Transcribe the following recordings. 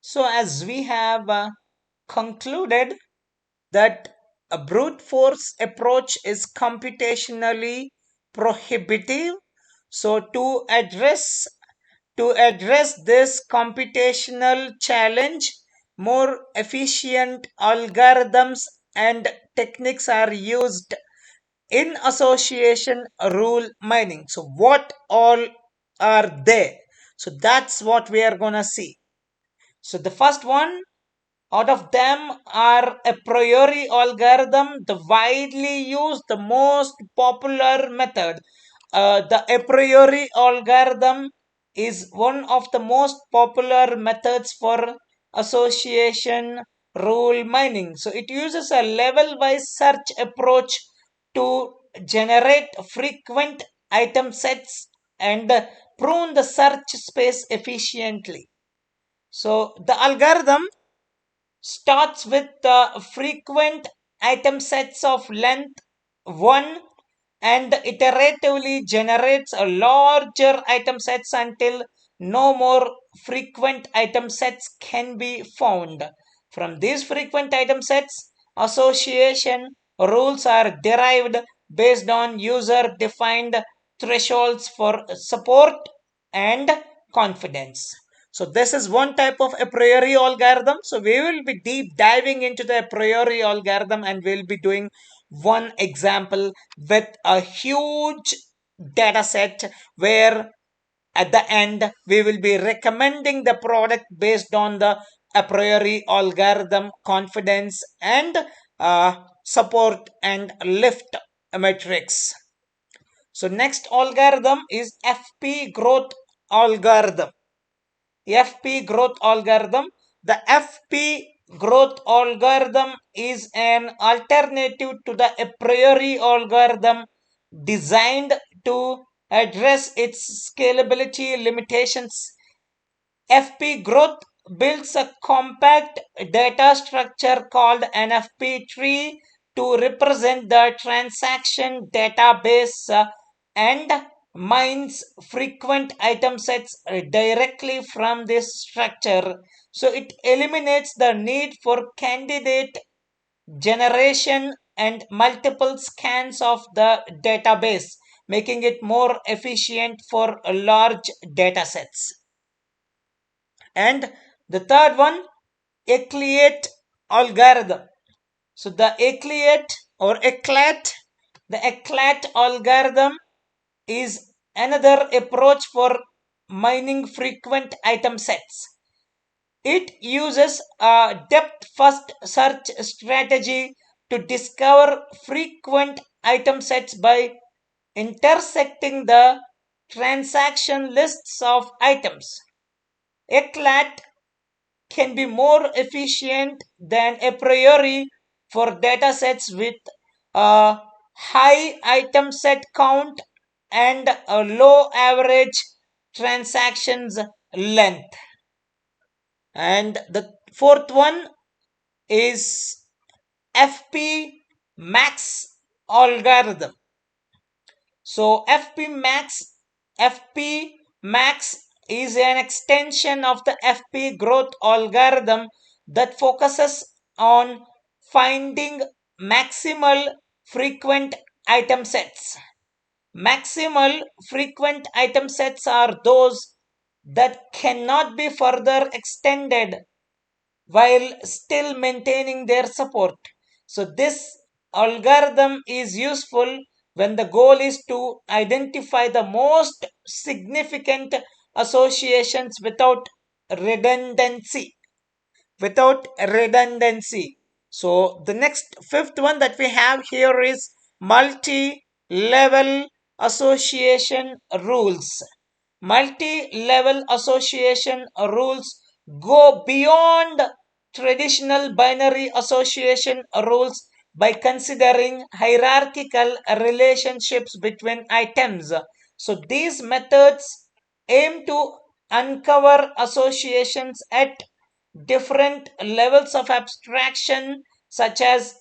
So, as we have concluded that a brute force approach is computationally prohibitive, so to address this computational challenge, more efficient algorithms and techniques are used in association rule mining. So, what all are they? So, that's what we are gonna see. So, the first one out of them are a priori algorithm, the widely used, the most popular method. The a priori algorithm is one of the most popular methods for association rule mining. So it uses a level-wise search approach to generate frequent item sets and prune the search space efficiently. So the algorithm starts with frequent item sets of length 1 and iteratively generates a larger item sets until no more frequent item sets can be found. From these frequent item sets, association rules are derived based on user defined thresholds for support and confidence. So this is one type of a priori algorithm. So we will be deep diving into the a priori algorithm and we'll be doing one example with a huge data set where at the end we will be recommending the product based on the a priori algorithm confidence and support and lift metrics. So next algorithm is FPgrowth algorithm. FPgrowth algorithm. The FPgrowth algorithm is an alternative to the a priori algorithm designed to address its scalability limitations. FPgrowth builds a compact data structure called an FP tree to represent the transaction database and mines frequent item sets directly from this structure. So it eliminates the need for candidate generation and multiple scans of the database, making it more efficient for large data sets. And the third one, Eclat algorithm. So the Eclat algorithm is another approach for mining frequent item sets. It uses a depth first search strategy to discover frequent item sets by intersecting the transaction lists of items. Eclat can be more efficient than a priori for datasets with a high item set count and a low average transactions length. And the fourth one is FPMax algorithm. So FPMax is an extension of the FPgrowth algorithm that focuses on finding maximal frequent item sets. Maximal frequent item sets are those that cannot be further extended while still maintaining their support. So this algorithm is useful when the goal is to identify the most significant associations redundancy without redundancy. So the next fifth one that we have here is multi-level association rules. Multi-level association rules go beyond traditional binary association rules by considering hierarchical relationships between items. So these methods aim to uncover associations at different levels of abstraction, such as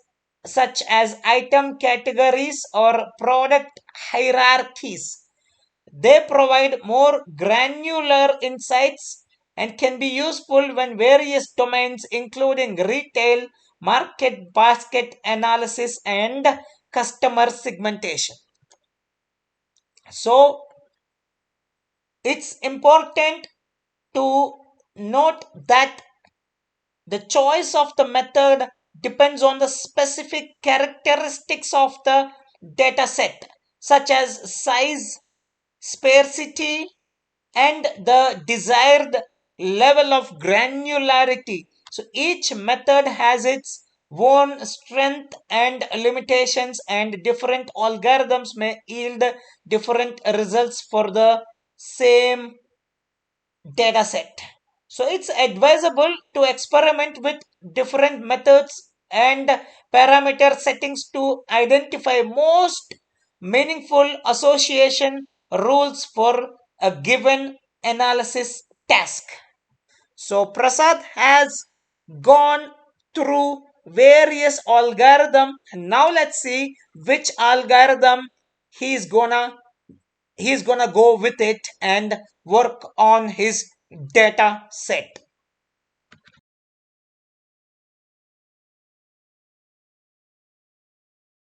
item categories or product hierarchies. They provide more granular insights and can be useful when various domains, including retail, market basket analysis, and customer segmentation. So, it's important to note that the choice of the method depends on the specific characteristics of the data set, such as size, sparsity, and the desired level of granularity. So each method has its own strength and limitations, and different algorithms may yield different results for the same data set. So it's advisable to experiment with different methods and parameter settings to identify most meaningful association rules for a given analysis task. So Prasad has gone through various algorithm. Now let's see which algorithm he's gonna he's gonna go with it and work on his data set.